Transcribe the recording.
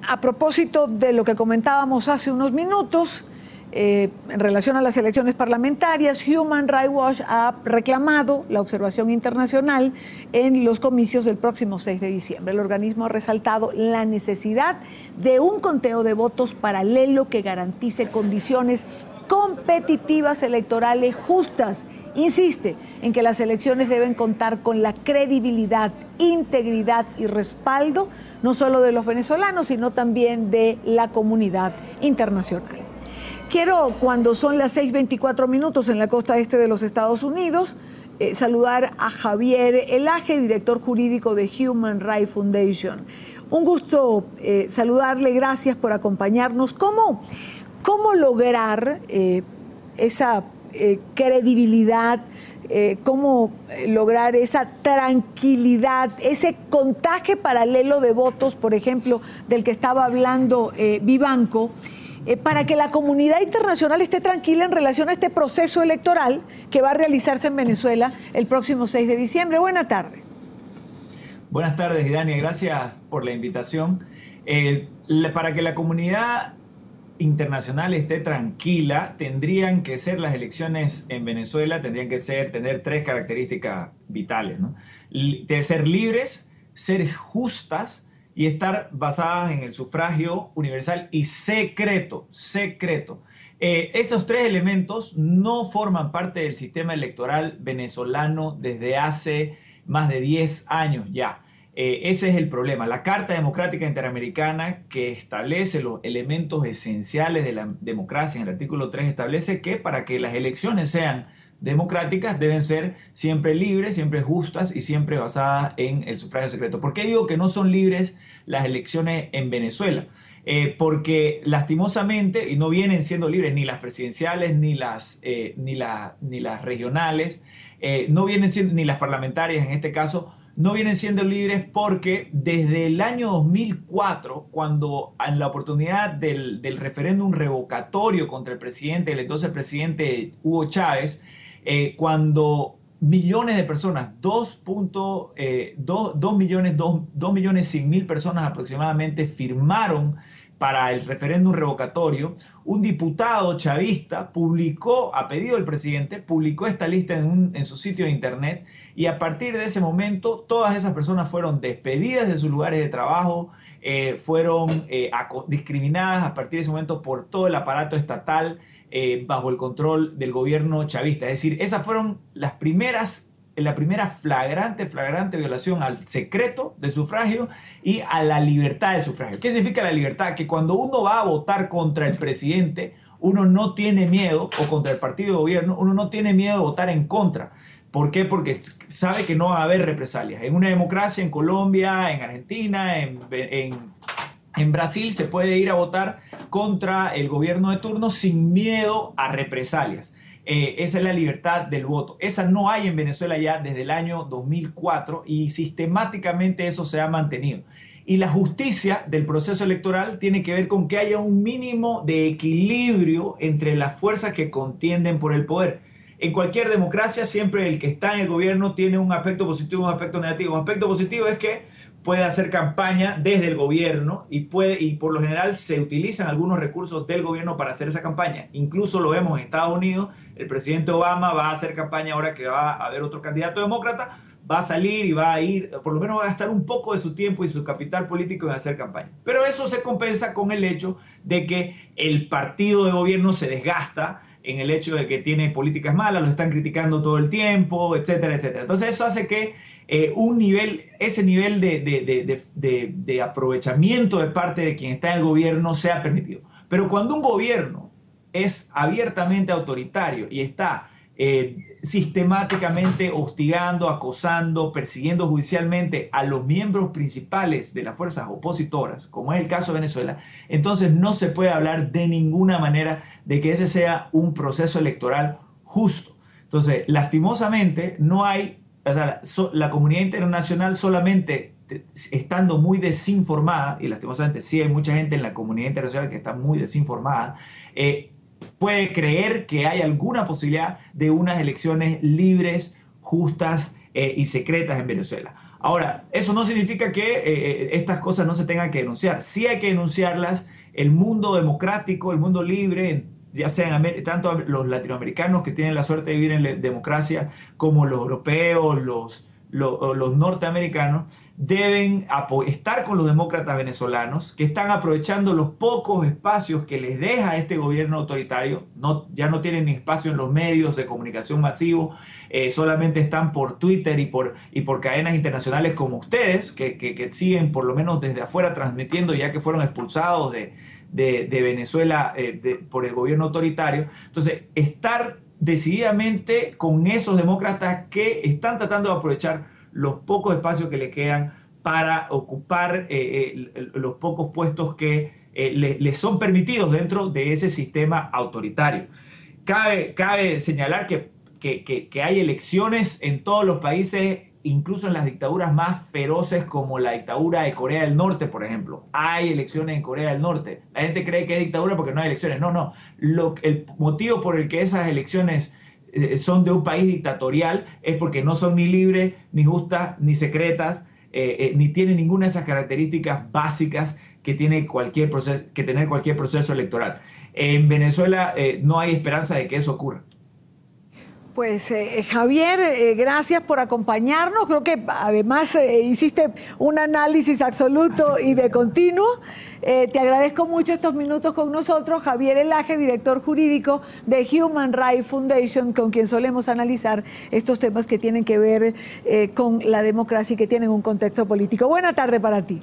A propósito de lo que comentábamos hace unos minutos, en relación a las elecciones parlamentarias, Human Rights Watch ha reclamado la observación internacional en los comicios del próximo 6 de diciembre. El organismo ha resaltado la necesidad de un conteo de votos paralelo que garantice condiciones competitivas electorales justas. Insiste en que las elecciones deben contar con la credibilidad, integridad y respaldo no solo de los venezolanos, sino también de la comunidad internacional. Quiero, cuando son las 6:24 en la costa este de los Estados Unidos, saludar a Javier Elaje, director jurídico de Human Rights Foundation. Un gusto saludarle, gracias por acompañarnos. ¿Cómo lograr esa credibilidad, cómo lograr esa tranquilidad, ese contaje paralelo de votos, por ejemplo, del que estaba hablando Vivanco, para que la comunidad internacional esté tranquila en relación a este proceso electoral que va a realizarse en Venezuela el próximo 6 de diciembre? Buenas tardes. Buenas tardes, Idania. Gracias por la invitación. Para que la comunidad internacional esté tranquila, tendrían que ser las elecciones en Venezuela, tendrían que tener tres características vitales, ¿no? De ser libres, ser justas y estar basadas en el sufragio universal y secreto. Esos tres elementos no forman parte del sistema electoral venezolano desde hace más de 10 años ya. Ese es el problema. La Carta Democrática Interamericana, que establece los elementos esenciales de la democracia, en el artículo 3 establece que para que las elecciones sean democráticas deben ser siempre libres, siempre justas y siempre basadas en el sufragio secreto. ¿Por qué digo que no son libres las elecciones en Venezuela? Porque lastimosamente, y no vienen siendo libres ni las presidenciales ni las regionales, no vienen siendo, ni las parlamentarias en este caso, no vienen siendo libres porque desde el año 2004, cuando en la oportunidad del referéndum revocatorio contra el presidente, el entonces presidente Hugo Chávez, cuando millones de personas, 2.100.000 personas aproximadamente firmaron para el referéndum revocatorio, un diputado chavista publicó, a pedido del presidente, publicó esta lista en su sitio de internet, y a partir de ese momento todas esas personas fueron despedidas de sus lugares de trabajo, fueron discriminadas a partir de ese momento por todo el aparato estatal bajo el control del gobierno chavista. Es decir, esas fueron la primera flagrante violación al secreto del sufragio y a la libertad del sufragio. ¿Qué significa la libertad? Que cuando uno va a votar contra el presidente, uno no tiene miedo, o contra el partido de gobierno, uno no tiene miedo de votar en contra. ¿Por qué? Porque sabe que no va a haber represalias. En una democracia, en Colombia, en Argentina, en Brasil, se puede ir a votar contra el gobierno de turno sin miedo a represalias. Esa es la libertad del voto. Esa no hay en Venezuela ya desde el año 2004 y sistemáticamente eso se ha mantenido. Y la justicia del proceso electoral tiene que ver con que haya un mínimo de equilibrio entre las fuerzas que contienden por el poder. En cualquier democracia siempre el que está en el gobierno tiene un aspecto positivo y un aspecto negativo. Un aspecto positivo es que puede hacer campaña desde el gobierno y por lo general se utilizan algunos recursos del gobierno para hacer esa campaña. Incluso lo vemos en Estados Unidos, el presidente Obama va a hacer campaña ahora que va a haber otro candidato demócrata, va a salir y va a ir, por lo menos va a gastar un poco de su tiempo y su capital político en hacer campaña. Pero eso se compensa con el hecho de que el partido de gobierno se desgasta en el hecho de que tiene políticas malas, lo están criticando todo el tiempo, etcétera, etcétera. Entonces eso hace que ese nivel de aprovechamiento de parte de quien está en el gobierno sea permitido. Pero cuando un gobierno es abiertamente autoritario y está sistemáticamente hostigando, acosando, persiguiendo judicialmente a los miembros principales de las fuerzas opositoras, como es el caso de Venezuela, entonces no se puede hablar de ninguna manera de que ese sea un proceso electoral justo. Entonces, lastimosamente, no hay, la comunidad internacional solamente estando muy desinformada, y lastimosamente sí hay mucha gente en la comunidad internacional que está muy desinformada, puede creer que hay alguna posibilidad de unas elecciones libres, justas y secretas en Venezuela. Ahora, eso no significa que estas cosas no se tengan que denunciar. Sí hay que denunciarlas. El mundo democrático, el mundo libre, ya sean tanto los latinoamericanos que tienen la suerte de vivir en la democracia como los europeos, los norteamericanos, deben estar con los demócratas venezolanos que están aprovechando los pocos espacios que les deja este gobierno autoritario. Ya no tienen ni espacio en los medios de comunicación masivos, solamente están por Twitter y por cadenas internacionales como ustedes, que siguen por lo menos desde afuera transmitiendo, ya que fueron expulsados de Venezuela por el gobierno autoritario. Entonces, estar decididamente con esos demócratas que están tratando de aprovechar los pocos espacios que le quedan para ocupar los pocos puestos que les son permitidos dentro de ese sistema autoritario. Cabe señalar que hay elecciones en todos los países, incluso en las dictaduras más feroces como la dictadura de Corea del Norte, por ejemplo. Hay elecciones en Corea del Norte. La gente cree que es dictadura porque no hay elecciones. No. El motivo por el que esas elecciones son de un país dictatorial es porque no son ni libres, ni justas, ni secretas, ni tienen ninguna de esas características básicas que tiene tener cualquier proceso electoral. En Venezuela no hay esperanza de que eso ocurra. Pues Javier, gracias por acompañarnos. Creo que además hiciste un análisis absoluto y de continuo. Te agradezco mucho estos minutos con nosotros. Javier Elaje, director jurídico de Human Rights Foundation, con quien solemos analizar estos temas que tienen que ver con la democracia y que tienen un contexto político. Buena tarde para ti.